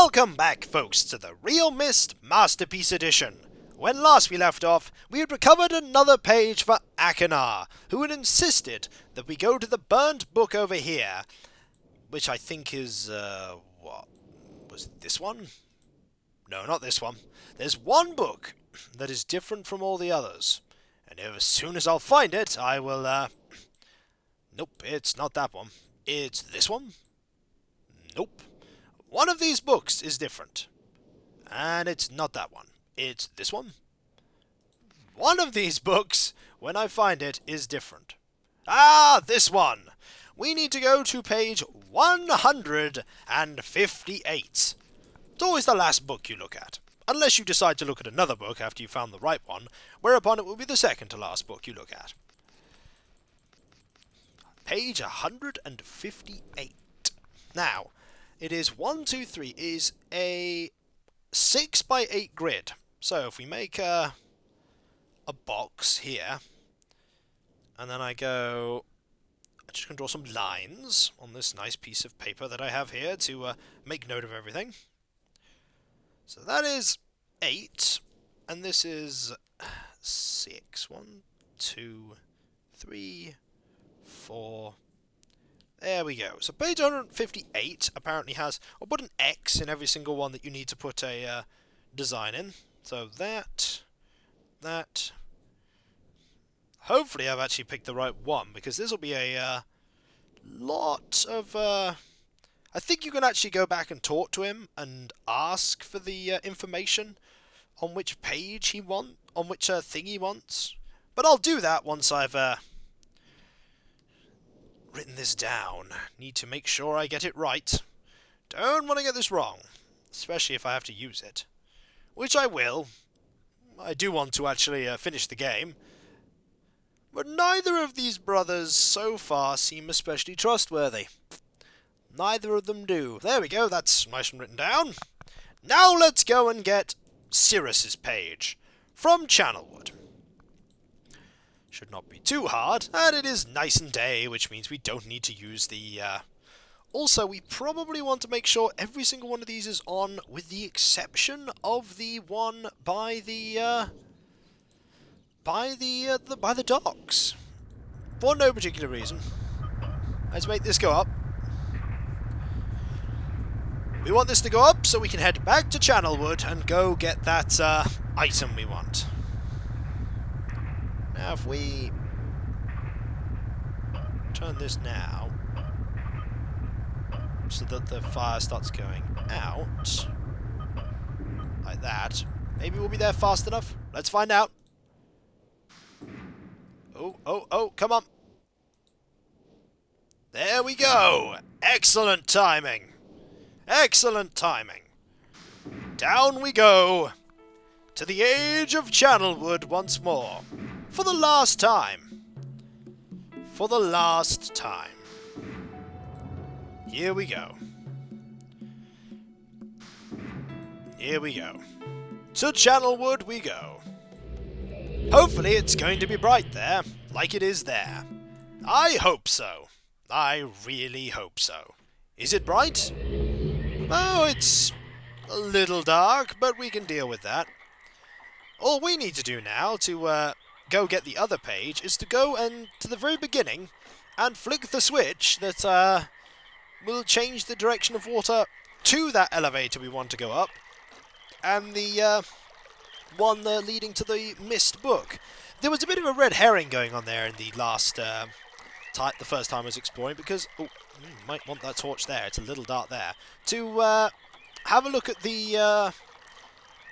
Welcome back, folks, to the realMyst Masterpiece Edition. When last we left off, we had recovered another page for Akinar, who had insisted that we go to the burnt book over here, which I think is, what? Was it this one? No, not this one. There's one book that is different from all the others, and as soon as I'll find it, I will, Nope, it's not that one. It's this one? Nope. One of these books is different. And it's not that one. It's this one. One of these books, when I find it, is different. Ah, this one! We need to go to page 158. It's always the last book you look at. Unless you decide to look at another book after you found the right one, whereupon it will be the second to last book you look at. Page 158. Now, it is 1, 2, 3, is a 6 by 8 grid. So if we make a box here, and then I'm just going to draw some lines on this nice piece of paper that I have here to make note of everything. So that is 8, and this is 6. 1, 2, 3, 4... There we go. So page 158 apparently has... I'll put an X in every single one that you need to put a design in. So that... Hopefully I've actually picked the right one, because this will be a lot of... I think you can actually go back and talk to him and ask for the information on which page he wants, on which thing he wants. But I'll do that once I've... written this down. Need to make sure I get it right. Don't want to get this wrong, especially if I have to use it. Which I will. I do want to actually finish the game. But neither of these brothers so far seem especially trustworthy. Neither of them do. There we go, that's nice and written down. Now let's go and get Cirrus's page from Channelwood. Should not be too hard, and it is nice and day, which means we don't need to use the... Also, we probably want to make sure every single one of these is on, with the exception of the one by the docks. For no particular reason. Let's make this go up. We want this to go up so we can head back to Channelwood and go get that item we want. Now if we turn this now, so that the fire starts going out, like that, maybe we'll be there fast enough. Let's find out. Oh, come on. There we go. Excellent timing. Excellent timing. Down we go to the age of Channelwood once more. For the last time. For the last time. Here we go. Here we go. To Channelwood we go. Hopefully it's going to be bright there, like it is there. I hope so. I really hope so. Is it bright? Oh, it's a little dark, but we can deal with that. All we need to do now to go get the other page is to go and to the very beginning and flick the switch that will change the direction of water to that elevator we want to go up, and the one leading to the Myst book. There was a bit of a red herring going on there in the last the first time I was exploring, because you might want that torch there, it's a little dark there, to have a look at the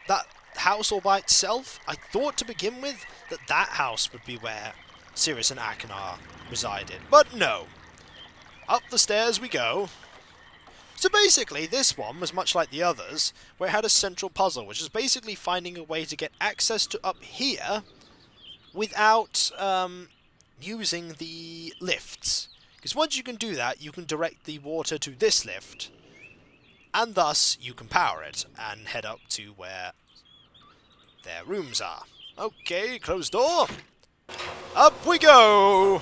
that house all by itself. I thought to begin with that house would be where Cirrus and Akinar resided, but no. Up the stairs we go. So basically this one was much like the others, where it had a central puzzle, which is basically finding a way to get access to up here without using the lifts. Because once you can do that, you can direct the water to this lift, and thus you can power it and head up to where their rooms are. Okay, closed door. Up we go!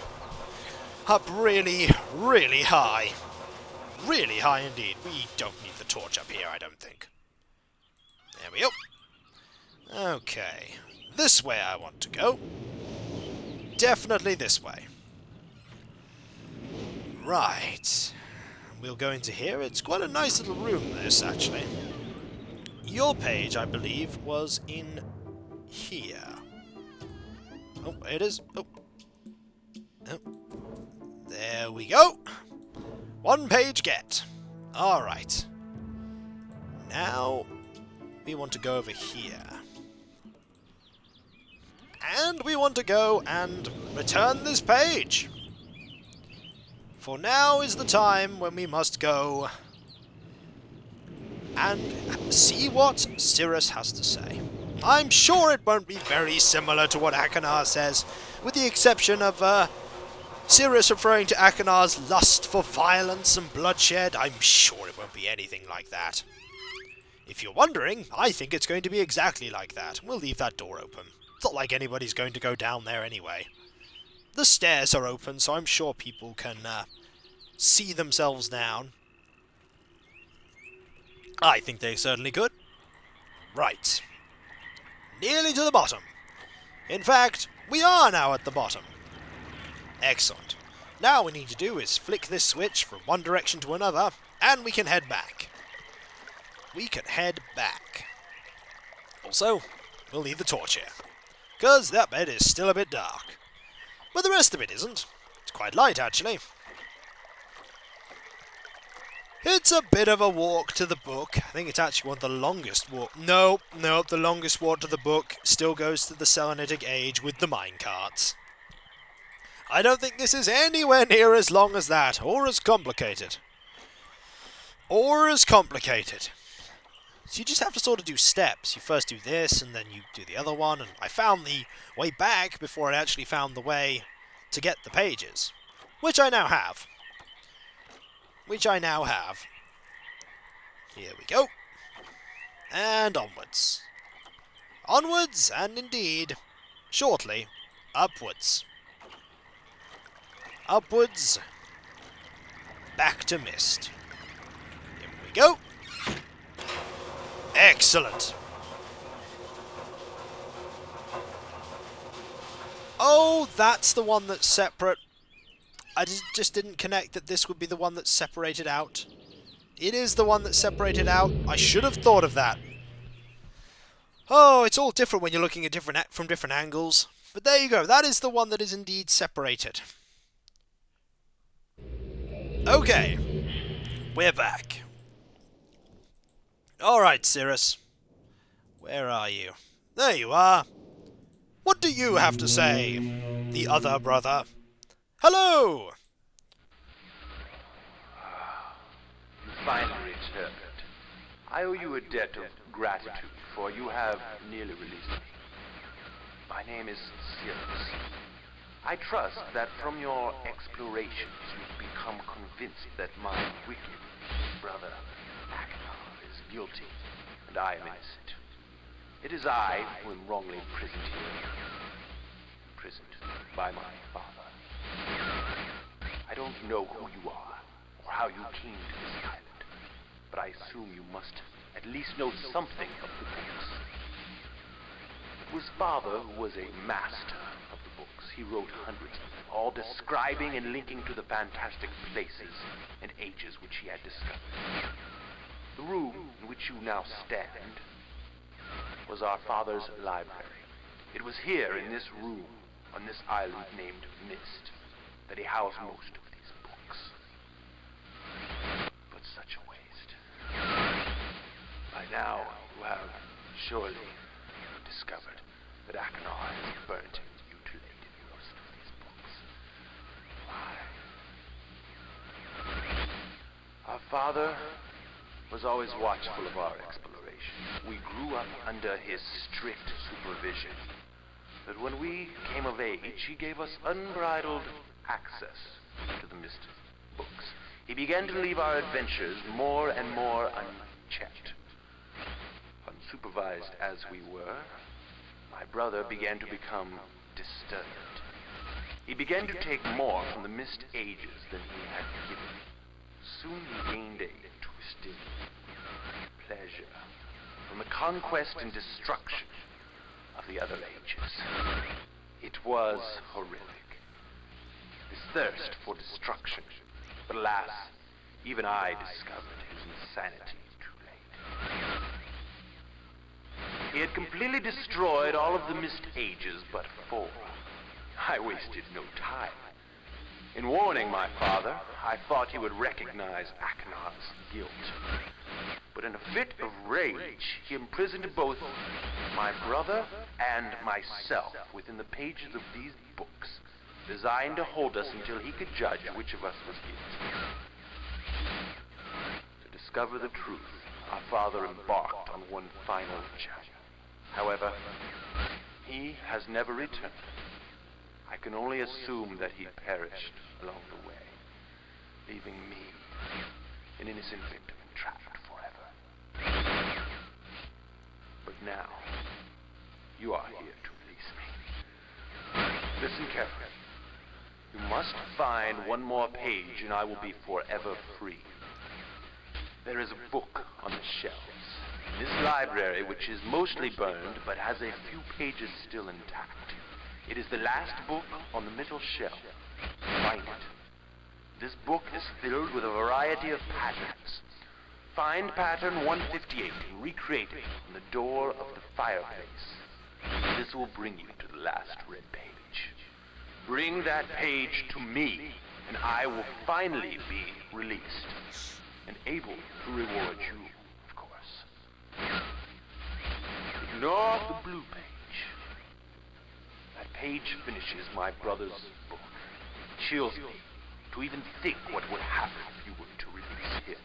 Up really, really high. Really high indeed. We don't need the torch up here, I don't think. There we go. Okay. This way I want to go. Definitely this way. Right. We'll go into here. It's quite a nice little room, this, actually. Your page, I believe, was in here. Oh, it is. Oh. Oh. There we go. One page get. Alright. Now, we want to go over here. And we want to go and return this page. For now is the time when we must go and see what Cirrus has to say. I'm sure it won't be very similar to what Akanar says, with the exception of Cirrus referring to Akanar's lust for violence and bloodshed. I'm sure it won't be anything like that. If you're wondering, I think it's going to be exactly like that. We'll leave that door open. It's not like anybody's going to go down there anyway. The stairs are open, so I'm sure people can see themselves down. I think they certainly could. Right. Nearly to the bottom. In fact, we are now at the bottom. Excellent. Now what we need to do is flick this switch from one direction to another, and we can head back. We can head back. Also, we'll leave the torch here, because that bed is still a bit dark. But the rest of it isn't. It's quite light, actually. It's a bit of a walk to the book. I think it's actually one of the longest walk. No, the longest walk to the book still goes to the Selenitic Age with the minecarts. I don't think this is anywhere near as long as that, or as complicated. So you just have to sort of do steps. You first do this, and then you do the other one, and I found the way back before I actually found the way to get the pages. Which I now have. Here we go. And onwards. Onwards, and indeed, shortly, upwards. Upwards, back to Myst. Here we go. Excellent. Oh, that's the one that's separate. I just didn't connect that this would be the one that's separated out. It is the one that's separated out. I should have thought of that. Oh, it's all different when you're looking at from different angles. But there you go. That is the one that is indeed separated. Okay. We're back. Alright, Cirrus. Where are you? There you are. What do you have to say, the other brother? Hello! You finally returned. I owe you a debt of gratitude, for you have nearly released me. My name is Cirrus. I trust that from your explorations you've become convinced that my wicked brother Akanar is guilty, and I am innocent. It is I who am wrongly imprisoned here. Imprisoned by my father. I don't know who you are, or how you came to this island, but I assume you must at least know something of the books. It was father who was a master of the books. He wrote hundreds of them, all describing and linking to the fantastic places and ages which he had discovered. The room in which you now stand was our father's library. It was here in this room, on this island named Myst, that he housed most of these books. But such a waste. By now, you have surely discovered that Akanar has burnt and mutilated most of these books. Why? Our father was always watchful of our exploration. We grew up under his strict supervision. But when we came of age, he gave us unbridled access to the Myst books. He began to leave our adventures more and more unchecked. Unsupervised as we were, my brother began to become disturbed. He began to take more from the Myst ages than he had given. Soon he gained a twisted pleasure from the conquest and destruction of the other ages. It was horrific, this thirst for destruction. But alas, even I discovered his insanity too late. He had completely destroyed all of the Myst ages but 4. I wasted no time. In warning my father, I thought he would recognize Akenar's guilt. But in a fit of rage, he imprisoned both my brother and myself within the pages of these books, designed to hold us until he could judge which of us was guilty. To discover the truth, our father embarked on one final journey. However, he has never returned. I can only assume that he perished along the way, leaving me, an innocent victim, entrapped forever. But now, you are here to release me. Listen carefully. You must find one more page and I will be forever free. There is a book on the shelves in this library, which is mostly burned but has a few pages still intact. It is the last book on the middle shelf. Find it. This book is filled with a variety of patterns. Find pattern 158 and recreate it on the door of the fireplace. This will bring you to the last red page. Bring that page to me, and I will finally be released, and able to reward you, of course. Ignore the blue page. That page finishes my brother's book. It chills me to even think what would happen if you were to release him.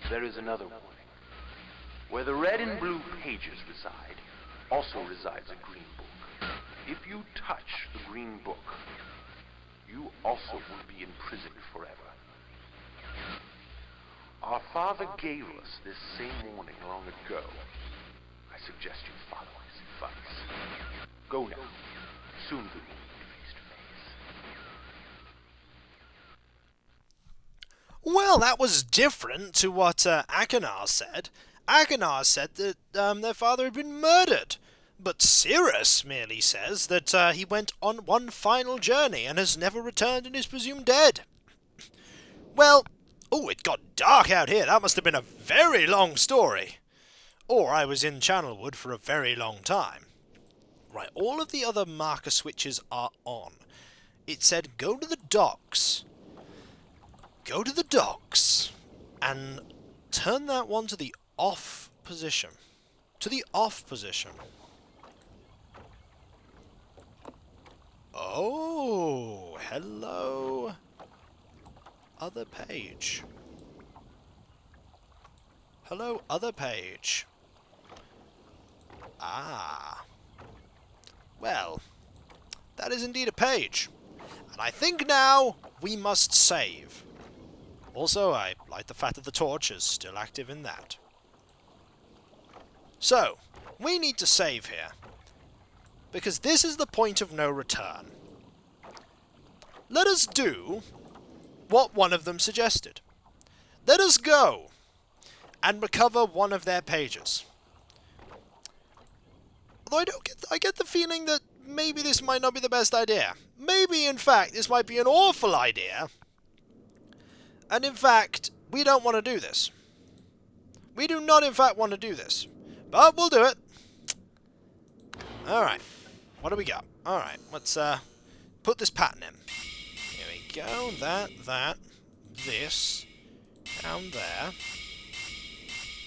There is another warning. Where the red and blue pages reside, also resides a green book. If you touch the green book, you also will be imprisoned forever. Our father gave us this same warning long ago. I suggest you follow his advice. Go now. Soon we will meet face to face. Well, that was different to what Akenar said. Akenar said that their father had been murdered. But Cirrus merely says that he went on one final journey and has never returned and is presumed dead. Well, oh, it got dark out here. That must have been a very long story. Or I was in Channelwood for a very long time. Right, all of the other marker switches are on. It said go to the docks. Go to the docks and turn that one to the off position. To the off position. Oh, hello. Other page. Hello, other page. Ah. Well, that is indeed a page. And I think now we must save. Also, I like the fact that the torch is still active in that. So, we need to save here. Because this is the point of no return. Let us do what one of them suggested. Let us go and recover one of their pages. Although I get the feeling that maybe this might not be the best idea. Maybe, in fact, this might be an awful idea. And in fact, we don't want to do this. We do not, in fact, want to do this. But we'll do it. Alright. What do we got? Alright, let's put this pattern in. Here we go. That, this, down there.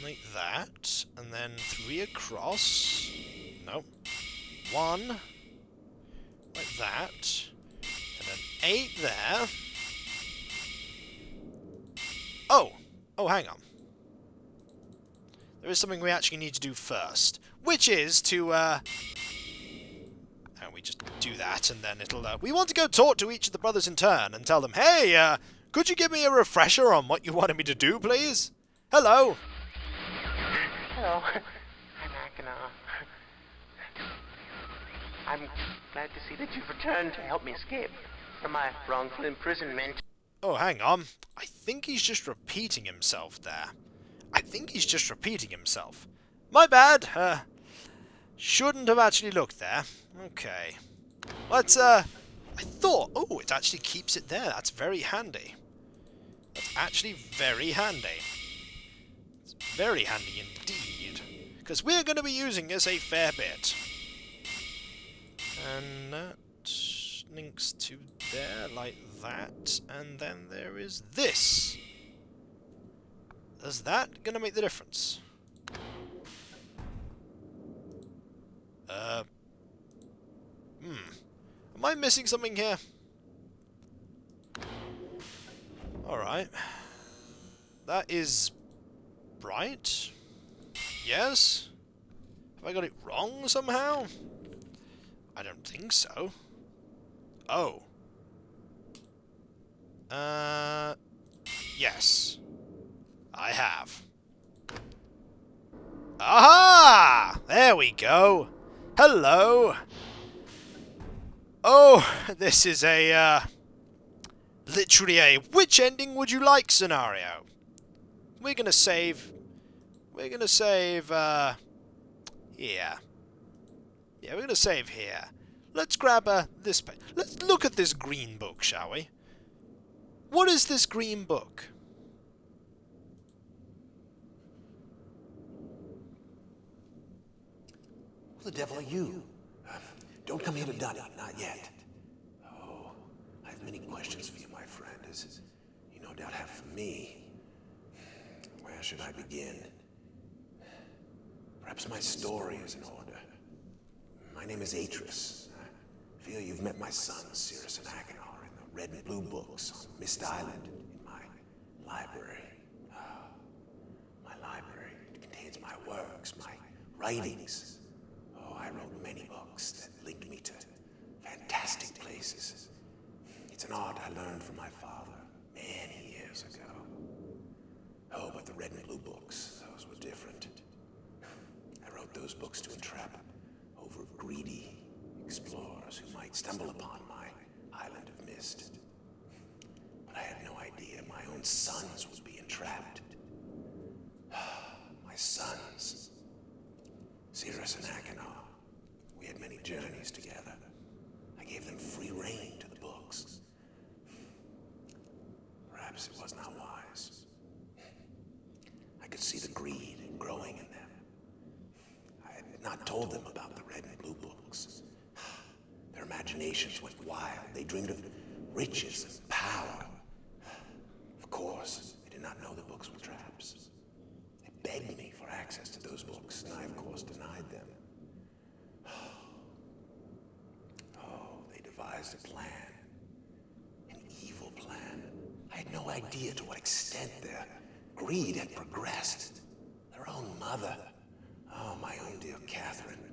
Like that. And then 3 across. Nope. 1. Like that. And then 8 there. Oh! Oh, hang on. There is something we actually need to do first. Which is to, and we just do that, and then it'll, we want to go talk to each of the brothers in turn and tell them, hey, could you give me a refresher on what you wanted me to do, please? Hello! Hello. I'm Akenar. I'm glad to see that you've returned to help me escape from my wrongful imprisonment. Oh, hang on. I think he's just repeating himself there. I think he's just repeating himself. My bad. Shouldn't have actually looked there. Okay. Let's, I thought... Oh, it actually keeps it there. That's very handy. That's actually very handy. It's very handy indeed. Because we're going to be using this a fair bit. And that links to there like that. And then there is this. Is that going to make the difference? Am I missing something here? Alright. That is... right? Yes? Have I got it wrong somehow? I don't think so. Oh. Yes. I have. Aha! There we go. Hello. Oh, this is a, literally a which ending would you like scenario. We're gonna save, here. Yeah, we're gonna save here. Let's grab, this page. Let's look at this green book, shall we? What is this green book? Who the devil are you? Don't come here to Dunny, not yet. Oh, I have many questions for you, my friend, as you no doubt have for me. Where should I begin? Perhaps my story is in order. My name is Atris. I feel you've met my sons, Cirrus and Achenar, in the red and blue books on Myst Island in my library. My library. It contains my works, my writings. I wrote many books that linked me to fantastic places. It's an art I learned from my father many years ago. Oh, but the red and blue books, those were different. I wrote those books to entrap over greedy explorers who might stumble upon my island of Myst. But I had no idea my own sons would be entrapped. My sons, Cirrus and Achenar. We had many journeys together. I gave them free rein to the books. Perhaps it was not wise. I could see the greed growing in them. I had not told them about the red and blue books. Their imaginations went wild. They dreamed of riches and power. Of course, they did not know the books were traps. They begged me for access to those books, and I, of course, denied them. Devised a plan. An evil plan. I had no idea to what extent their greed had progressed. Their own mother. Oh, my own dear Catherine.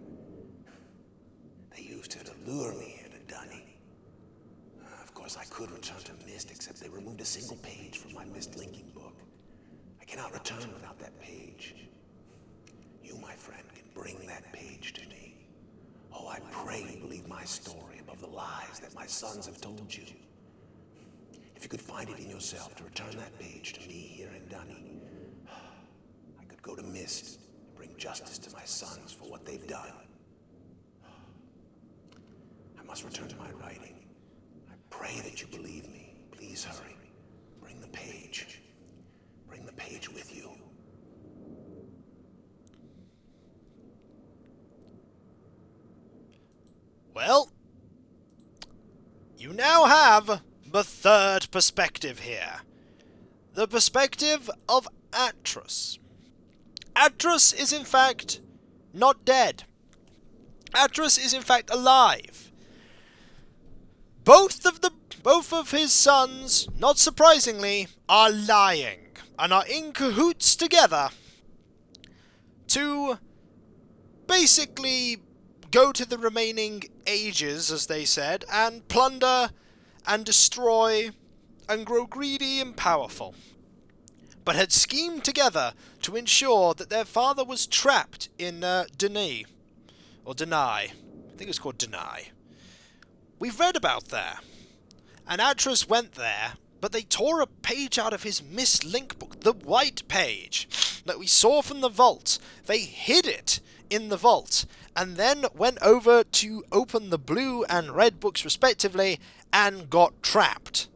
They used her to lure me here to Dunny. Of course, I could return to Myst, except they removed a single page from my Myst linking book. I cannot return without that page. You, my friend, can bring that page to me. Oh, I pray you believe my story above the lies that my sons have told you. If you could find it in yourself to return that page to me here in Dunny, I could go to Myst and bring justice to my sons for what they've done. I must return to my writing. I pray that you believe me. Please hurry. Bring the page. Bring the page with you. Well, you now have the third perspective here. The perspective of Atris. Atris is in fact not dead. Atris is in fact alive. Both of his sons, not surprisingly, are lying and are in cahoots together to basically go to the remaining ages, as they said, and plunder and destroy and grow greedy and powerful, but had schemed together to ensure that their father was trapped in Denai. I think it's called Denai. We've read about there, and Atris went there but they tore a page out of his Myst link book, the white page that we saw from the vault. They hid it in the vault, and then went over to open the blue and red books respectively, and got trapped.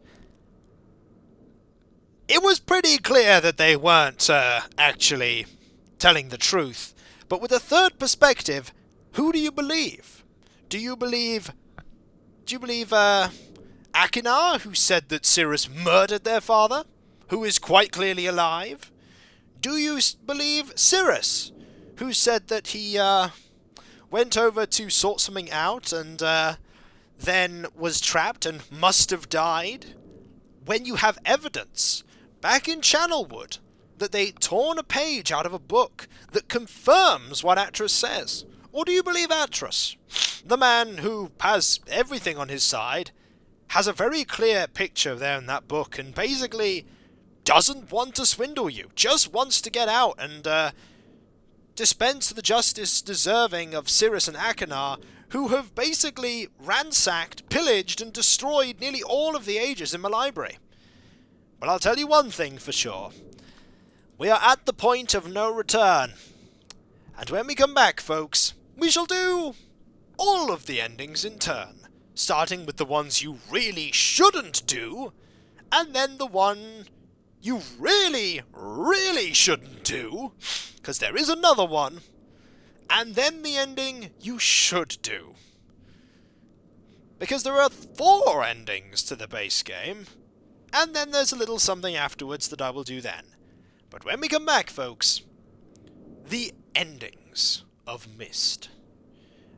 It was pretty clear that they weren't actually telling the truth, but with a third perspective, who do you believe? Do you believe Akinar, who said that Cirrus murdered their father, who is quite clearly alive? Do you believe Cirrus, who said that he went over to sort something out and then was trapped and must have died? When you have evidence back in Channelwood that they torn a page out of a book that confirms what Atris says? Or do you believe Atris, the man who has everything on his side, has a very clear picture there in that book, and basically doesn't want to swindle you, just wants to get out and dispense the justice deserving of Cirrus and Akinar, who have basically ransacked, pillaged, and destroyed nearly all of the ages in my library? Well, I'll tell you one thing for sure. We are at the point of no return. And when we come back, folks, we shall do all of the endings in turn, starting with the ones you really shouldn't do, and then the one you really, really shouldn't do, because there is another one, and then the ending you should do. Because there are 4 endings to the base game, and then there's a little something afterwards that I will do then. But when we come back, folks, the endings of Myst.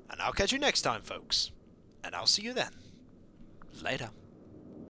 And I'll catch you next time, folks. And I'll see you then. Later.